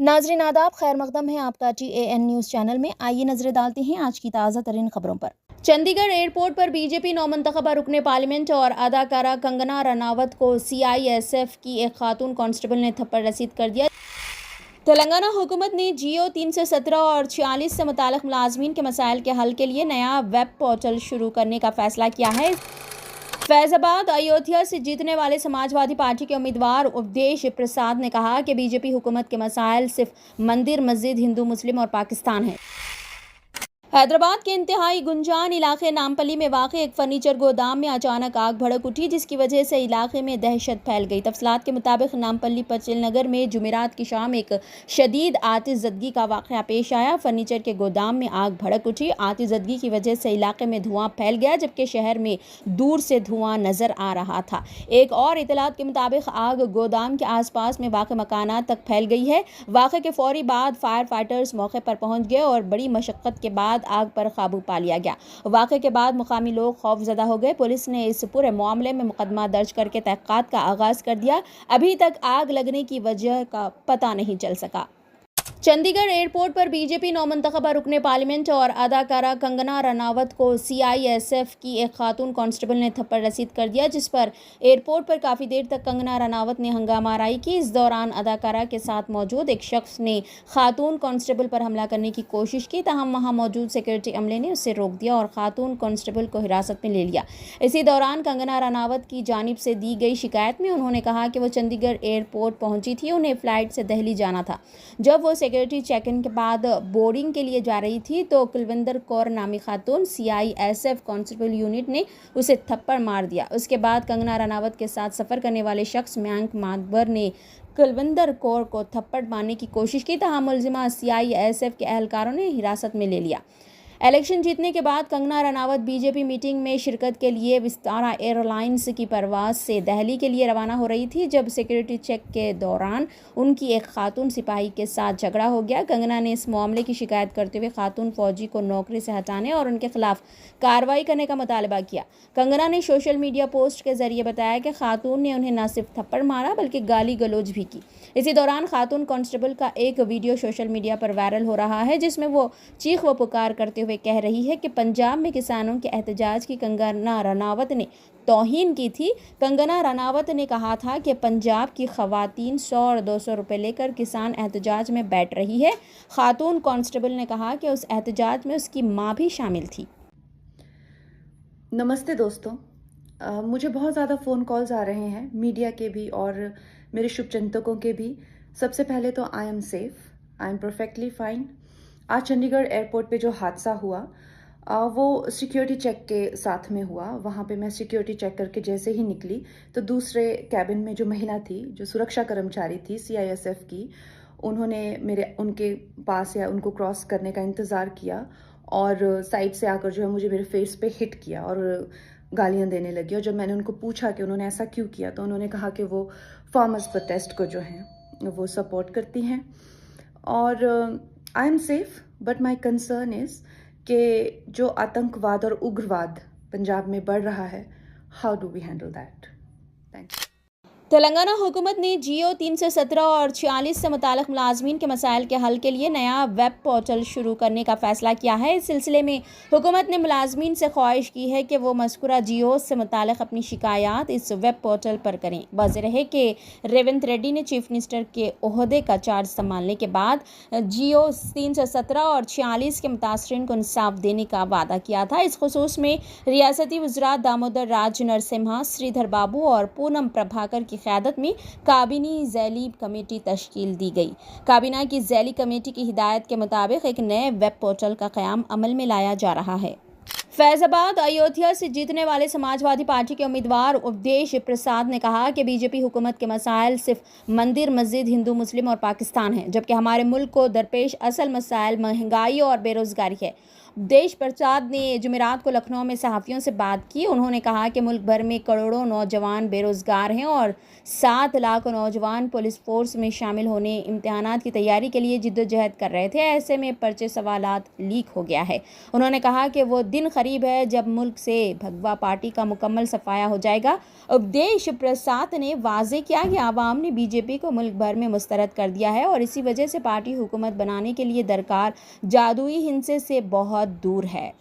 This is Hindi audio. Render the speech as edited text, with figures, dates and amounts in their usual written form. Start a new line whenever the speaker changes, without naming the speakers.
नाजरीन आदाब, खैर मकदम है आपका TAN न्यूज़ चैनल में। आइए नजरें डालते हैं आज की ताज़ा तरीन खबरों पर। चंडीगढ़ एयरपोर्ट पर बीजेपी नौमंतखबा रुकने पार्लियामेंट और अदाकारा कंगना रनावत को CISF की एक खातून कांस्टेबल ने थप्पड़ रसीद कर दिया। तेलंगाना हुकूमत ने जियो 317 और 46 से मुताल्लिक मुलाजमीन के मसाइल के हल के लिए नया वेब पोर्टल शुरू करने का फैसला किया है। फैजाबाद अयोध्या से जीतने वाले समाजवादी पार्टी के उम्मीदवार उपदेश प्रसाद ने कहा कि बीजेपी हुकूमत के मसाइल सिर्फ मंदिर, मस्जिद, हिंदू, मुस्लिम और पाकिस्तान है। हैदराबाद के इंतहाई गुंजान इलाके नामपल्ली में वाक़ एक फर्नीचर गोदाम में अचानक आग भड़क उठी, जिसकी वजह से इलाके में दहशत फैल गई। तफसीलात के मुताबिक नामपल्ली पचिल नगर में जुमेरात की शाम एक शदीद आतिशज़दगी का वाक़या पेश आया। फर्नीचर के गोदाम में आग भड़क उठी। आतिशज़दगी की वजह से इलाके में धुआं फैल गया, जबकि शहर में दूर से धुआं नज़र आ रहा था। एक और इतलात के मुताबिक आग गोदाम के आसपास में वाक़ मकानात तक फैल गई है। वाक़े के फौरी बाद फायर फाइटर्स मौके पर पहुंच गए और बड़ी मशक्क़त के बाद आग पर काबू पा लिया गया। वाक़े के बाद मुकामी लोग खौफजदा हो गए। पुलिस ने इस पूरे मामले में मुकदमा दर्ज करके तहक़ीक़ात का आगाज़ कर दिया। अभी तक आग लगने की वजह का पता नहीं चल सका। चंडीगढ़ एयरपोर्ट पर बीजेपी नौमंतखबा रुकने पार्लियामेंट और अदाकारा कंगना रनावत को CISF की एक खातून कांस्टेबल ने थप्पड़ रसीद कर दिया, जिस पर एयरपोर्ट पर काफ़ी देर तक कंगना रनावत ने हंगामाराई की। इस दौरान अदाकारा के साथ मौजूद एक शख्स ने खातून कांस्टेबल पर हमला करने की कोशिश की, ताहम वहाँ मौजूद सिक्योरिटी अमले ने उसे रोक दिया और खातून कांस्टेबल को हिरासत में ले लिया। इसी दौरान कंगना रनावत की जानिब से दी गई शिकायत में उन्होंने कहा कि वो चंडीगढ़ एयरपोर्ट पहुंची थी, उन्हें फ़्लाइट से दिल्ली जाना था। जब वो सिक्योरिटी चेक इन के बाद बोर्डिंग के लिए जा रही थी तो कुलविंदर कौर नामी खातून CISF कांस्टेबल यूनिट ने उसे थप्पड़ मार दिया। उसके बाद कंगना रनावत के साथ सफ़र करने वाले शख्स मयंक मातबर ने कुलविंदर कौर को थप्पड़ मारने की कोशिश की, ताहम मुलजिमा CISF के एहलकारों ने हिरासत में ले लिया। इलेक्शन जीतने के बाद कंगना रनावत बीजेपी मीटिंग में शिरकत के लिए विस्तारा एयरलाइंस की परवाज़ से दिल्ली के लिए रवाना हो रही थी, जब सिक्योरिटी चेक के दौरान उनकी एक खातून सिपाही के साथ झगड़ा हो गया। कंगना ने इस मामले की शिकायत करते हुए खातून फौजी को नौकरी से हटाने और उनके खिलाफ कार्रवाई करने का मुतालबा किया। कंगना ने सोशल मीडिया पोस्ट के जरिए बताया कि खातून ने उन्हें न सिर्फ थप्पड़ मारा बल्कि गाली गलौज भी की। इसी दौरान खातून कांस्टेबल का एक वीडियो सोशल मीडिया पर वायरल हो रहा है, जिसमें वो चीख व पुकार करते हुए कह रही है कि पंजाब में किसानों के एहतजाज की कंगना रनावत ने तौहीन की थी। कंगना रनावत ने कहा था कि पंजाब की खवातीन 100 और 200 रुपये लेकर किसान एहतजाज में बैठ रही है। खातून कांस्टेबल ने कहा कि उस एहतजाज में उसकी मां भी शामिल थी।
नमस्ते दोस्तों, मुझे बहुत ज़्यादा फ़ोन कॉल्स आ रहे हैं, मीडिया के भी और मेरे शुभचिंतकों के भी। सबसे पहले तो I am safe, I am perfectly fine. आज चंडीगढ़ एयरपोर्ट पे जो हादसा हुआ वो सिक्योरिटी चेक के साथ में हुआ। वहाँ पे मैं सिक्योरिटी चेक करके जैसे ही निकली तो दूसरे कैबिन में जो महिला थी, जो सुरक्षा कर्मचारी थी CISF की, उन्होंने उनके पास या उनको क्रॉस करने का इंतज़ार किया और साइड से आकर जो है मुझे मेरे फेस पे हिट किया और गालियाँ देने लगी। और जब मैंने उनको पूछा कि उन्होंने ऐसा क्यों किया, तो उन्होंने कहा कि वो फार्मर्स प्रोटेस्ट को जो है वो सपोर्ट करती हैं। और I am safe, but my concern is कि जो आतंकवाद और उग्रवाद पंजाब में बढ़ रहा है, how do we handle that? Thank you.
Telangana हुकूमत ने जियो 317 और 46 से मुताल्लिक मुलाजमीन के मसाइल के हल के लिए नया वेब पोर्टल शुरू करने का फैसला किया है। इस सिलसिले में हुकूमत ने मुलाजमीन से ख्वाहिश की है कि वो मज़कूरा जियो से मुताल्लिक अपनी शिकायत इस वेब पोर्टल पर करें। वाज़ेह है कि रेवंत रेड्डी ने चीफ मिनिस्टर के ओहदे का चार्ज संभालने के बाद जियो 317 और 46 के मुतासरीन को इंसाफ देने का वादा किया था। इस खुसूस में रियासती वज़रा दामोदर राज नरसिम्हा, श्रीधर बाबू और पूनम प्रभाकर की क़यादत में काबीनी ज़ैली कमेटी तश्कील दी गई। काबीना की ज़ैली कमेटी की हिदायत के मुताबिक एक नए वेब पोर्टल का क़याम अमल में लाया जा रहा है। फैजाबाद अयोध्या से जीतने वाले समाजवादी पार्टी के उम्मीदवार उपदेश प्रसाद ने कहा कि बीजेपी हुकूमत के मसाइल सिर्फ मंदिर, मस्जिद, हिंदू, मुस्लिम और पाकिस्तान है, जबकि हमारे मुल्क को दरपेश असल मसाइल महंगाई और बेरोज़गारी है। देश प्रसाद ने जुमेरात को लखनऊ में सहाफ़ियों से बात की। उन्होंने कहा कि मुल्क भर में करोड़ों नौजवान बेरोज़गार हैं और 7 लाख नौजवान पुलिस फोर्स में शामिल होने इम्तिहानात की तैयारी के लिए जिद्दोजहद कर रहे थे। ऐसे में पर्चे सवालात लीक हो गया है। उन्होंने कहा कि वो दिन करीब है जब मुल्क से भगवा पार्टी का मुकम्मल सफाया हो जाएगा। उपदेश प्रसाद ने वाजे किया कि आवाम ने बीजेपी को मुल्क भर में मुस्तरद कर दिया है और इसी वजह से पार्टी हुकूमत बनाने के लिए दरकार जादुई हिंसे से बहुत दूर है।